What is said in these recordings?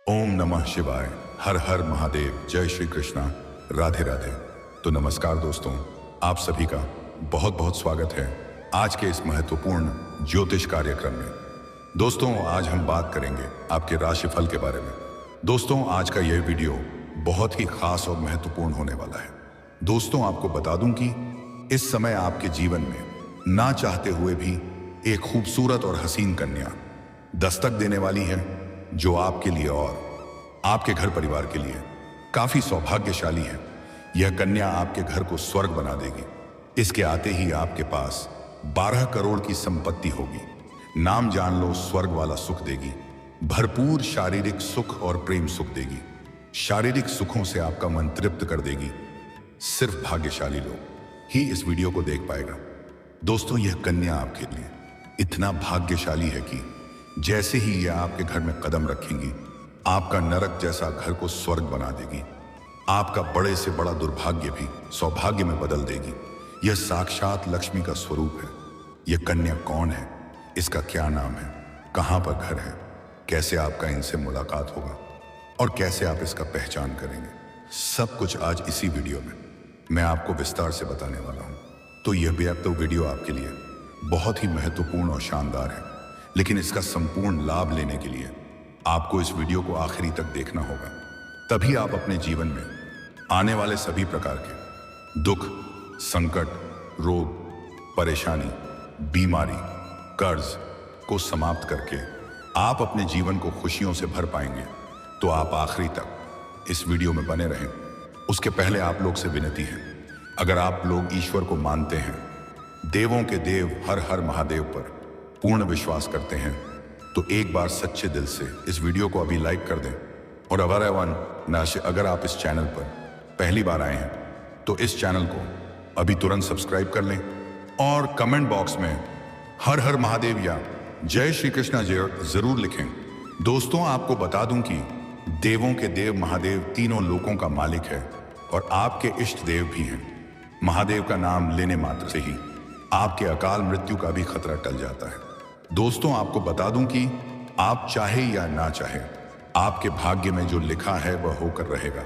ओम नमः शिवाय। हर हर महादेव। जय श्री कृष्णा। राधे राधे। तो नमस्कार दोस्तों, आप सभी का बहुत बहुत स्वागत है आज के इस महत्वपूर्ण ज्योतिष कार्यक्रम में। दोस्तों, आज हम बात करेंगे आपके राशिफल के बारे में। दोस्तों, आज का यह वीडियो बहुत ही खास और महत्वपूर्ण होने वाला है। दोस्तों, आपको बता दूं कि इस समय आपके जीवन में ना चाहते हुए भी एक खूबसूरत और हसीन कन्या दस्तक देने वाली है, जो आपके लिए और आपके घर परिवार के लिए काफी सौभाग्यशाली है। यह कन्या आपके घर को स्वर्ग बना देगी। इसके आते ही आपके पास 12 करोड़ की संपत्ति होगी। नाम जान लो, स्वर्ग वाला सुख देगी। भरपूर शारीरिक सुख और प्रेम सुख देगी। शारीरिक सुखों से आपका मन तृप्त कर देगी। सिर्फ भाग्यशाली लोग ही इस वीडियो को देख पाएगा। दोस्तों, यह कन्या आपके लिए इतना भाग्यशाली है कि जैसे ही यह आपके घर में कदम रखेंगी, आपका नरक जैसा घर को स्वर्ग बना देगी। आपका बड़े से बड़ा दुर्भाग्य भी सौभाग्य में बदल देगी। यह साक्षात लक्ष्मी का स्वरूप है। यह कन्या कौन है, इसका क्या नाम है, कहां पर घर है, कैसे आपका इनसे मुलाकात होगा और कैसे आप इसका पहचान करेंगे, सब कुछ आज इसी वीडियो में मैं आपको विस्तार से बताने वाला हूं। तो यह वीडियो आपके लिए बहुत ही महत्वपूर्ण और शानदार है, लेकिन इसका संपूर्ण लाभ लेने के लिए आपको इस वीडियो को आखिरी तक देखना होगा। तभी आप अपने जीवन में आने वाले सभी प्रकार के दुख, संकट, रोग, परेशानी, बीमारी, कर्ज को समाप्त करके आप अपने जीवन को खुशियों से भर पाएंगे। तो आप आखिरी तक इस वीडियो में बने रहें। उसके पहले आप लोग से विनती है, अगर आप लोग ईश्वर को मानते हैं, देवों के देव हर हर महादेव पर पूर्ण विश्वास करते हैं, तो एक बार सच्चे दिल से इस वीडियो को अभी लाइक कर दें। और अगर आप इस चैनल पर पहली बार आए हैं तो इस चैनल को अभी तुरंत सब्सक्राइब कर लें और कमेंट बॉक्स में हर हर महादेव या जय श्री कृष्णा जरूर लिखें। दोस्तों, आपको बता दूं कि देवों के देव महादेव तीनों लोकों का मालिक है और आपके इष्ट देव भी हैं। महादेव का नाम लेने मात्र से ही आपके अकाल मृत्यु का भी खतरा टल जाता है। दोस्तों, आपको बता दूं कि आप चाहे या ना चाहे, आपके भाग्य में जो लिखा है वह होकर रहेगा।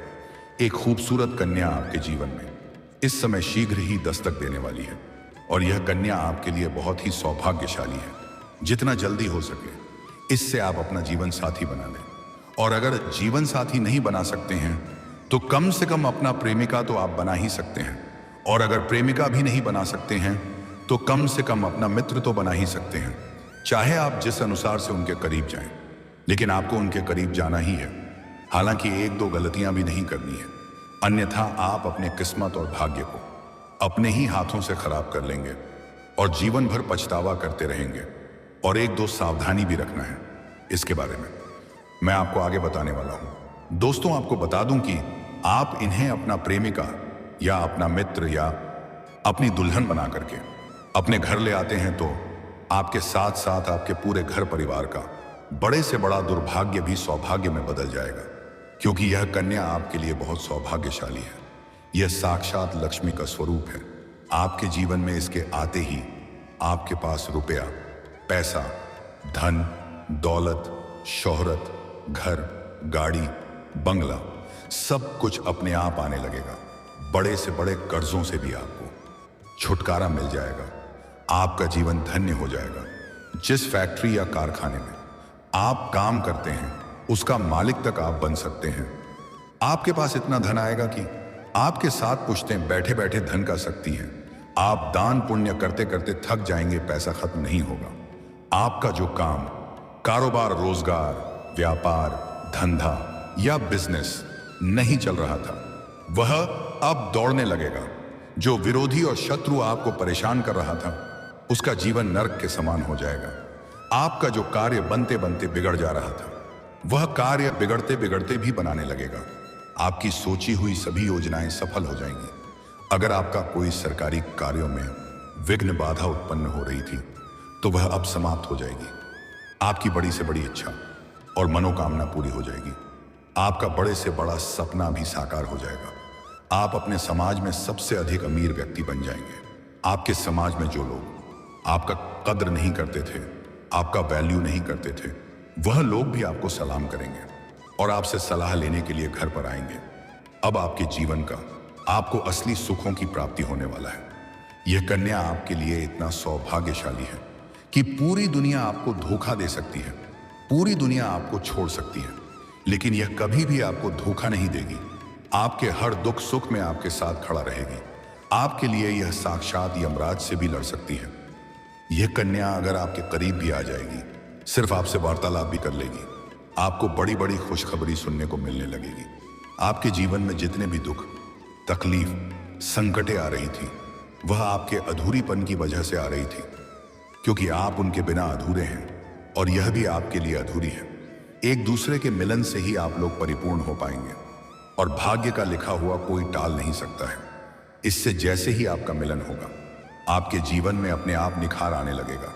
एक खूबसूरत कन्या आपके जीवन में इस समय शीघ्र ही दस्तक देने वाली है और यह कन्या आपके लिए बहुत ही सौभाग्यशाली है। जितना जल्दी हो सके इससे आप अपना जीवन साथी बना लें। और अगर जीवन साथी नहीं बना सकते हैं तो कम से कम अपना प्रेमिका तो आप बना ही सकते हैं। और अगर प्रेमिका भी नहीं बना सकते हैं तो कम से कम अपना मित्र तो बना ही सकते हैं। चाहे आप जिस अनुसार से उनके करीब जाएं, लेकिन आपको उनके करीब जाना ही है। हालांकि एक दो गलतियां भी नहीं करनी है, अन्यथा आप अपने किस्मत और भाग्य को अपने ही हाथों से खराब कर लेंगे और जीवन भर पछतावा करते रहेंगे। और एक दो सावधानी भी रखना है, इसके बारे में मैं आपको आगे बताने वाला हूं। दोस्तों, आपको बता दूं कि आप इन्हें अपना प्रेमिका या अपना मित्र या अपनी दुल्हन बना करके अपने घर ले आते हैं तो आपके साथ साथ आपके पूरे घर परिवार का बड़े से बड़ा दुर्भाग्य भी सौभाग्य में बदल जाएगा, क्योंकि यह कन्या आपके लिए बहुत सौभाग्यशाली है। यह साक्षात लक्ष्मी का स्वरूप है। आपके जीवन में इसके आते ही आपके पास रुपया, पैसा, धन, दौलत, शोहरत, घर, गाड़ी, बंगला, सब कुछ अपने आप आने लगेगा। बड़े से बड़े कर्जों से भी आपको छुटकारा मिल जाएगा। आपका जीवन धन्य हो जाएगा। जिस फैक्ट्री या कारखाने में आप काम करते हैं उसका मालिक तक आप बन सकते हैं। आपके पास इतना धन आएगा कि आपके साथ पुश्तें बैठे बैठे धन का सकती हैं। आप दान पुण्य करते करते थक जाएंगे, पैसा खत्म नहीं होगा। आपका जो काम, कारोबार, रोजगार, व्यापार, धंधा या बिजनेस नहीं चल रहा था, वह अब दौड़ने लगेगा। जो विरोधी और शत्रु आपको परेशान कर रहा था, उसका जीवन नरक के समान हो जाएगा। आपका जो कार्य बनते बनते बिगड़ जा रहा था, वह कार्य बिगड़ते बिगड़ते भी बनाने लगेगा। आपकी सोची हुई सभी योजनाएं सफल हो जाएंगी। अगर आपका कोई सरकारी कार्यों में विघ्न बाधा उत्पन्न हो रही थी तो वह अब समाप्त हो जाएगी। आपकी बड़ी से बड़ी इच्छा और मनोकामना पूरी हो जाएगी। आपका बड़े से बड़ा सपना भी साकार हो जाएगा। आप अपने समाज में सबसे अधिक अमीर व्यक्ति बन जाएंगे। आपके समाज में जो लोग आपका कद्र नहीं करते थे, आपका वैल्यू नहीं करते थे, वह लोग भी आपको सलाम करेंगे और आपसे सलाह लेने के लिए घर पर आएंगे। अब आपके जीवन का आपको असली सुखों की प्राप्ति होने वाला है। यह कन्या आपके लिए इतना सौभाग्यशाली है कि पूरी दुनिया आपको धोखा दे सकती है, पूरी दुनिया आपको छोड़ सकती है, लेकिन यह कभी भी आपको धोखा नहीं देगी। आपके हर दुख सुख में आपके साथ खड़ा रहेगी। आपके लिए यह साक्षात यमराज से भी लड़ सकती है। यह कन्या अगर आपके करीब भी आ जाएगी, सिर्फ आपसे वार्तालाप भी कर लेगी, आपको बड़ी बड़ी खुशखबरी सुनने को मिलने लगेगी। आपके जीवन में जितने भी दुख, तकलीफ, संकटें आ रही थी, वह आपके अधूरीपन की वजह से आ रही थी, क्योंकि आप उनके बिना अधूरे हैं और यह भी आपके लिए अधूरी है। एक दूसरे के मिलन से ही आप लोग परिपूर्ण हो पाएंगे और भाग्य का लिखा हुआ कोई टाल नहीं सकता है। इससे जैसे ही आपका मिलन होगा, आपके जीवन में अपने आप निखार आने लगेगा,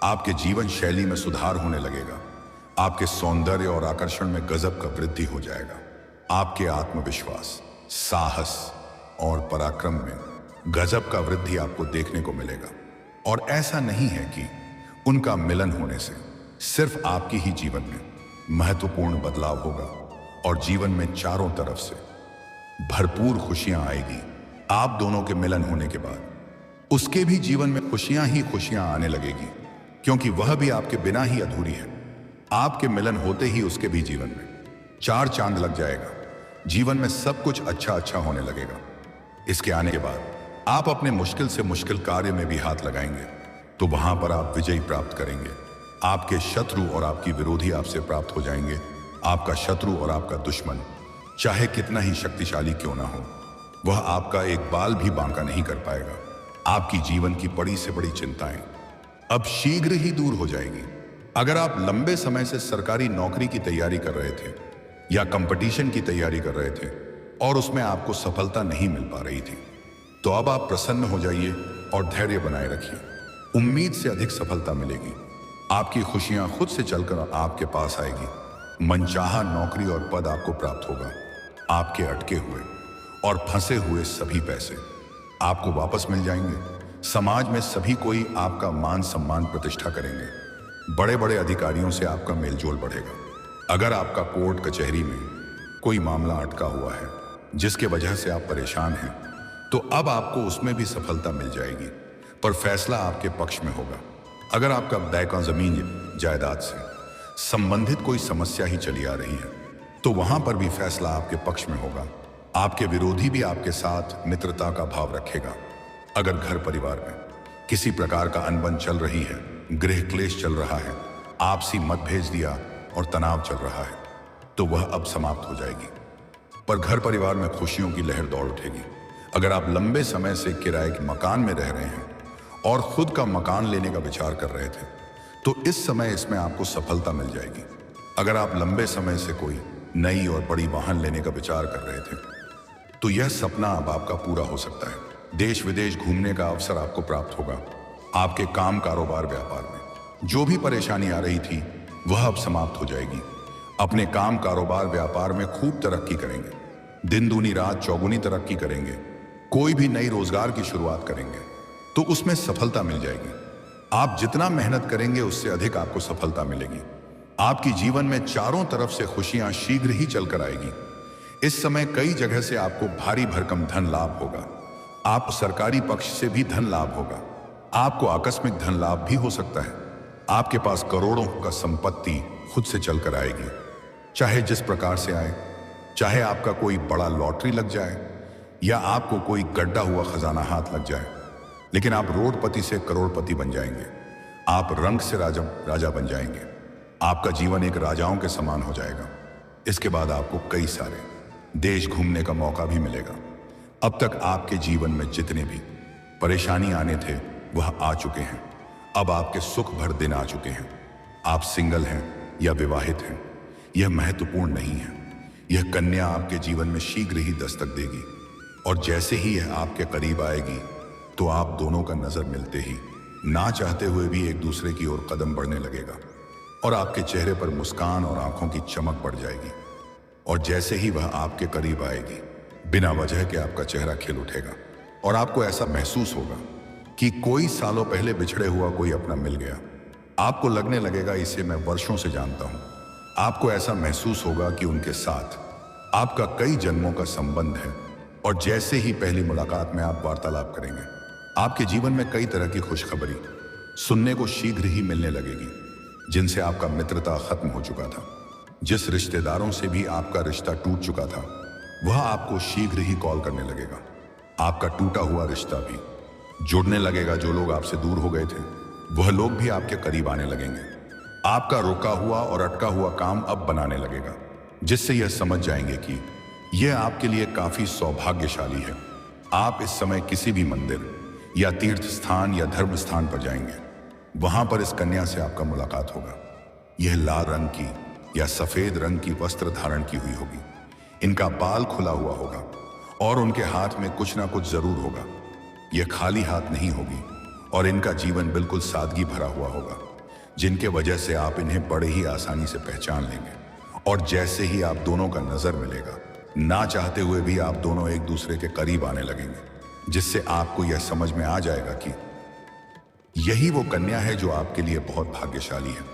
आपके जीवन शैली में सुधार होने लगेगा, आपके सौंदर्य और आकर्षण में गजब का वृद्धि हो जाएगा। आपके आत्मविश्वास, साहस और पराक्रम में गजब का वृद्धि आपको देखने को मिलेगा। और ऐसा नहीं है कि उनका मिलन होने से सिर्फ आपके ही जीवन में महत्वपूर्ण बदलाव होगा और जीवन में चारों तरफ से भरपूर खुशियां आएगी। आप दोनों के मिलन होने के बाद उसके भी जीवन में खुशियां ही खुशियां आने लगेगी, क्योंकि वह भी आपके बिना ही अधूरी है। आपके मिलन होते ही उसके भी जीवन में चार चांद लग जाएगा। जीवन में सब कुछ अच्छा अच्छा होने लगेगा। इसके आने के बाद आप अपने मुश्किल से मुश्किल कार्य में भी हाथ लगाएंगे तो वहां पर आप विजय प्राप्त करेंगे। आपके शत्रु और आपकी विरोधी आपसे प्राप्त हो जाएंगे। आपका शत्रु और आपका दुश्मन चाहे कितना ही शक्तिशाली क्यों ना हो, वह आपका एक बाल भी बांका नहीं कर पाएगा। आपकी जीवन की बड़ी से बड़ी चिंताएं अब शीघ्र ही दूर हो जाएगी। अगर आप लंबे समय से सरकारी नौकरी की तैयारी कर रहे थे या कंपटीशन की तैयारी कर रहे थे और उसमें आपको सफलता नहीं मिल पा रही थी, तो अब आप प्रसन्न हो जाइए और धैर्य बनाए रखिए। उम्मीद से अधिक सफलता मिलेगी। आपकी खुशियां खुद से चलकर आपके पास आएगी। मनचाहा नौकरी और पद आपको प्राप्त होगा। आपके अटके हुए और फंसे हुए सभी पैसे आपको वापस मिल जाएंगे। समाज में सभी कोई आपका मान सम्मान प्रतिष्ठा करेंगे। बड़े बड़े अधिकारियों से आपका मेलजोल बढ़ेगा। अगर आपका कोर्ट कचहरी में कोई मामला अटका हुआ है जिसके वजह से आप परेशान हैं, तो अब आपको उसमें भी सफलता मिल जाएगी, पर फैसला आपके पक्ष में होगा। अगर आपका बैक जमीन जायदाद से संबंधित कोई समस्या ही चली आ रही है, तो वहां पर भी फैसला आपके पक्ष में होगा। आपके विरोधी भी आपके साथ मित्रता का भाव रखेगा। अगर घर परिवार में किसी प्रकार का अनबन चल रही है, गृह क्लेश चल रहा है, आपसी मतभेद दिया और तनाव चल रहा है, तो वह अब समाप्त हो जाएगी। पर घर परिवार में खुशियों की लहर दौड़ उठेगी। अगर आप लंबे समय से किराए के मकान में रह रहे हैं और खुद का मकान लेने का विचार कर रहे थे, तो इस समय इसमें आपको सफलता मिल जाएगी। अगर आप लंबे समय से कोई नई और बड़ी वाहन लेने का विचार कर रहे थे, तो यह सपना अब आपका पूरा हो सकता है। देश विदेश घूमने का अवसर आपको प्राप्त होगा। आपके काम, कारोबार, व्यापार में जो भी परेशानी आ रही थी, वह अब समाप्त हो जाएगी। अपने काम, कारोबार, व्यापार में खूब तरक्की करेंगे। दिन दूनी रात चौगुनी तरक्की करेंगे। कोई भी नई रोजगार की शुरुआत करेंगे तो उसमें सफलता मिल जाएगी। आप जितना मेहनत करेंगे उससे अधिक आपको सफलता मिलेगी। आपकी जीवन में चारों तरफ से खुशियां शीघ्र ही चलकर आएगी। इस समय कई जगह से आपको भारी भरकम धन लाभ होगा। आप सरकारी पक्ष से भी धन लाभ होगा। आपको आकस्मिक धन लाभ भी हो सकता है। आपके पास करोड़ों का संपत्ति खुद से चलकर आएगी, चाहे जिस प्रकार से आए। चाहे आपका कोई बड़ा लॉटरी लग जाए या आपको कोई गड्ढा हुआ खजाना हाथ लग जाए, लेकिन आप रोडपति से करोड़पति बन जाएंगे। आप रंग से राजा बन जाएंगे। आपका जीवन एक राजाओं के समान हो जाएगा। इसके बाद आपको कई सारे देश घूमने का मौका भी मिलेगा। अब तक आपके जीवन में जितने भी परेशानी आने थे वह आ चुके हैं। अब आपके सुख भर दिन आ चुके हैं। आप सिंगल हैं या विवाहित हैं, यह महत्वपूर्ण नहीं है। यह कन्या आपके जीवन में शीघ्र ही दस्तक देगी और जैसे ही यह आपके करीब आएगी, तो आप दोनों का नजर मिलते ही ना चाहते हुए भी एक दूसरे की ओर कदम बढ़ने लगेगा और आपके चेहरे पर मुस्कान और आंखों की चमक बढ़ जाएगी। और जैसे ही वह आपके करीब आएगी, बिना वजह के आपका चेहरा खिल उठेगा और आपको ऐसा महसूस होगा कि कोई सालों पहले बिछड़े हुआ कोई अपना मिल गया। आपको लगने लगेगा इसे मैं वर्षों से जानता हूं। आपको ऐसा महसूस होगा कि उनके साथ आपका कई जन्मों का संबंध है और जैसे ही पहली मुलाकात में आप वार्तालाप करेंगे, आपके जीवन में कई तरह की खुशखबरी सुनने को शीघ्र ही मिलने लगेगी, जिनसे आपका मित्रता खत्म हो चुका था। जिस रिश्तेदारों से भी आपका रिश्ता टूट चुका था, वह आपको शीघ्र ही कॉल करने लगेगा। आपका टूटा हुआ रिश्ता भी जुड़ने लगेगा। जो लोग आपसे दूर हो गए थे, वह लोग भी आपके करीब आने लगेंगे। आपका रुका हुआ और अटका हुआ काम अब बनाने लगेगा, जिससे यह समझ जाएंगे कि यह आपके लिए काफी सौभाग्यशाली है। आप इस समय किसी भी मंदिर या तीर्थ स्थान या धर्म स्थान पर जाएंगे, वहां पर इस कन्या से आपका मुलाकात होगा। यह लाल रंग की या सफेद रंग की वस्त्र धारण की हुई होगी। इनका बाल खुला हुआ होगा और उनके हाथ में कुछ ना कुछ जरूर होगा। यह खाली हाथ नहीं होगी और इनका जीवन बिल्कुल सादगी भरा हुआ होगा, जिनके वजह से आप इन्हें बड़े ही आसानी से पहचान लेंगे। और जैसे ही आप दोनों का नजर मिलेगा, ना चाहते हुए भी आप दोनों एक दूसरे के करीब आने लगेंगे, जिससे आपको यह समझ में आ जाएगा कि यही वो कन्या है जो आपके लिए बहुत भाग्यशाली है।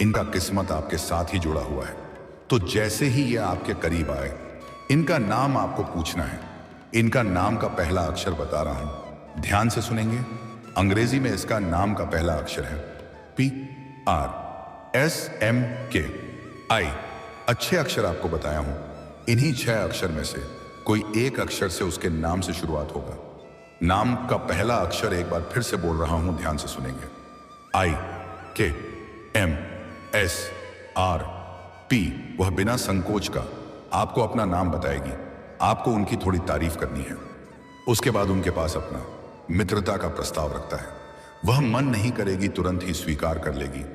इनका किस्मत आपके साथ ही जुड़ा हुआ है। तो जैसे ही यह आपके करीब आए, इनका नाम आपको पूछना है। इनका नाम का पहला अक्षर बता रहा हूं, ध्यान से सुनेंगे। अंग्रेजी में इसका नाम का पहला अक्षर है PRSMKI। अच्छे अक्षर आपको बताया हूं। इन्हीं 6 अक्षर में से कोई एक अक्षर से उसके नाम से शुरुआत होगा। नाम का पहला अक्षर एक बार फिर से बोल रहा हूं, ध्यान से सुनेंगे। IKMSRP। वह बिना संकोच का आपको अपना नाम बताएगी। आपको उनकी थोड़ी तारीफ करनी है। उसके बाद उनके पास अपना मित्रता का प्रस्ताव रखता है। वह मन नहीं करेगी, तुरंत ही स्वीकार कर लेगी।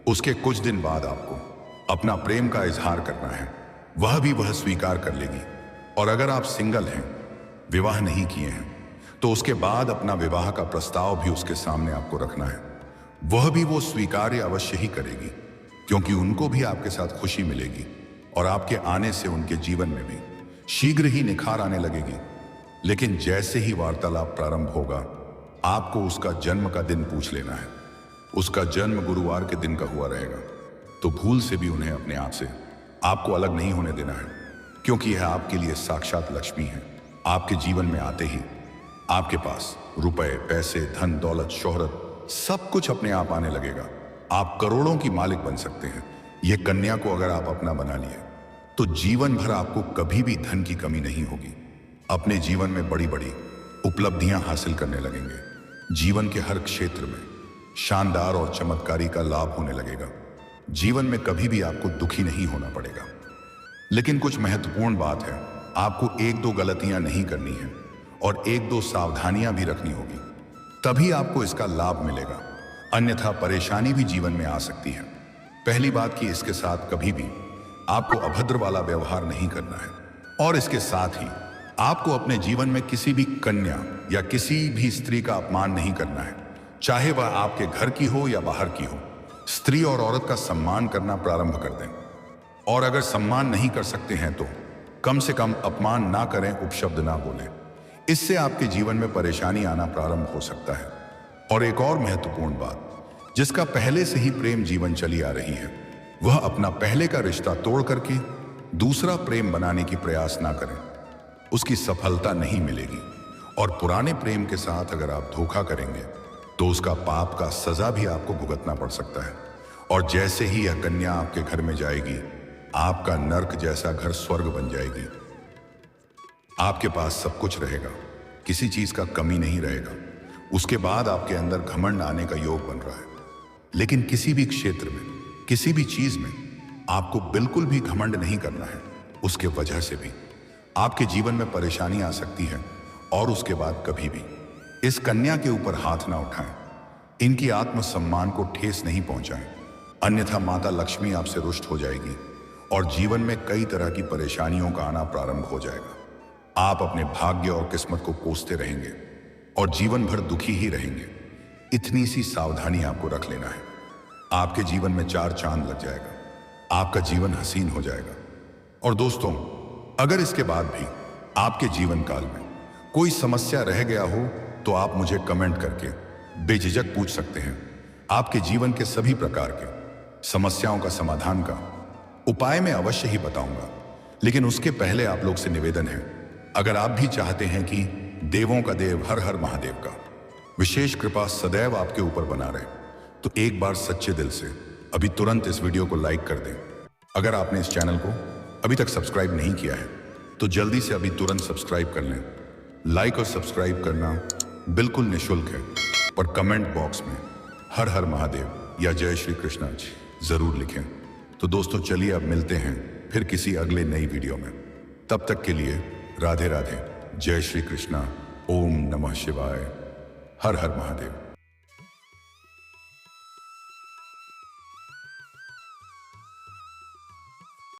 उसके कुछ दिन बाद आपको अपना प्रेम का इजहार करना है। वह स्वीकार कर लेगी। और अगर आप सिंगल हैं, विवाह नहीं किए हैं, तो उसके बाद अपना विवाह का प्रस्ताव भी उसके सामने आपको रखना है। वो स्वीकार्य अवश्य ही करेगी, क्योंकि उनको भी आपके साथ खुशी मिलेगी और आपके आने से उनके जीवन में भी शीघ्र ही निखार आने लगेगी। लेकिन जैसे ही वार्तालाप प्रारंभ होगा, आपको उसका जन्म का दिन पूछ लेना है। उसका जन्म गुरुवार के दिन का हुआ रहेगा, तो भूल से भी उन्हें अपने आप से आपको अलग नहीं होने देना है, क्योंकि यह आपके लिए साक्षात लक्ष्मी है। आपके जीवन में आते ही आपके पास रुपए, पैसे, धन, दौलत, शोहरत सब कुछ अपने आप आने लगेगा। आप करोड़ों की मालिक बन सकते हैं। यह कन्या को अगर आप अपना बना लिए, तो जीवन भर आपको कभी भी धन की कमी नहीं होगी। अपने जीवन में बड़ी बड़ी उपलब्धियां हासिल करने लगेंगे। जीवन के हर क्षेत्र में शानदार और चमत्कारी का लाभ होने लगेगा। जीवन में कभी भी आपको दुखी नहीं होना पड़ेगा। लेकिन कुछ महत्वपूर्ण बात है, आपको 1-2 गलतियां नहीं करनी है और 1-2 सावधानियां भी रखनी होगी, तभी आपको इसका लाभ मिलेगा। अन्यथा परेशानी भी जीवन में आ सकती है। पहली बात कि इसके साथ कभी भी आपको अभद्र वाला व्यवहार नहीं करना है, और इसके साथ ही आपको अपने जीवन में किसी भी कन्या या किसी भी स्त्री का अपमान नहीं करना है, चाहे वह आपके घर की हो या बाहर की हो। स्त्री और औरत का सम्मान करना प्रारंभ कर दें, और अगर सम्मान नहीं कर सकते हैं तो कम से कम अपमान ना करें, उपशब्द ना बोलें। इससे आपके जीवन में परेशानी आना प्रारंभ हो सकता है। और एक और महत्वपूर्ण बात, जिसका पहले से ही प्रेम जीवन चली आ रही है, वह अपना पहले का रिश्ता तोड़ करके दूसरा प्रेम बनाने की प्रयास ना करें। उसकी सफलता नहीं मिलेगी। और पुराने प्रेम के साथ अगर आप धोखा करेंगे, तो उसका पाप का सजा भी आपको भुगतना पड़ सकता है। और जैसे ही यह कन्या आपके घर में जाएगी, आपका नर्क जैसा घर स्वर्ग बन जाएगी। आपके पास सब कुछ रहेगा, किसी चीज का कमी नहीं रहेगा। उसके बाद आपके अंदर घमंड आने का योग बन रहा है, लेकिन किसी भी क्षेत्र में, किसी भी चीज में आपको बिल्कुल भी घमंड नहीं करना है। उसके वजह से भी आपके जीवन में परेशानी आ सकती है, और उसके बाद कभी भी इस कन्या के ऊपर हाथ ना उठाएं। इनकी आत्मसम्मान को ठेस नहीं पहुंचाएं, अन्यथा माता लक्ष्मी आपसे रुष्ट हो जाएगी और जीवन में कई तरह की परेशानियों का आना प्रारंभ हो जाएगा। आप अपने भाग्य और किस्मत को कोसते रहेंगे और जीवन भर दुखी ही रहेंगे। इतनी सी सावधानी आपको रख लेना है। आपके जीवन में 4 चांद लग जाएगा, आपका जीवन हसीन हो जाएगा। और दोस्तों, अगर इसके बाद भी आपके जीवन काल में कोई समस्या रह गया हो, तो आप मुझे कमेंट करके बेझिझक पूछ सकते हैं। आपके जीवन के सभी प्रकार के समस्याओं का समाधान का उपाय मैं अवश्य ही बताऊंगा, लेकिन उसके पहले आप लोग से निवेदन है, अगर आप भी चाहते हैं कि देवों का देव हर हर महादेव का विशेष कृपा सदैव आपके ऊपर बना रहे, तो एक बार सच्चे दिल से अभी तुरंत इस वीडियो को लाइक कर दें। अगर आपने इस चैनल को अभी तक सब्सक्राइब नहीं किया है तो जल्दी से अभी तुरंत सब्सक्राइब कर लें। लाइक और सब्सक्राइब करना बिल्कुल निःशुल्क है, और कमेंट बॉक्स में हर हर महादेव या जय श्री कृष्णा जरूर लिखें। तो दोस्तों चलिए अब मिलते हैं फिर किसी अगले नई वीडियो में। तब तक के लिए राधे राधे, जय श्री कृष्णा, ओम नमः शिवाय, हर हर महादेव।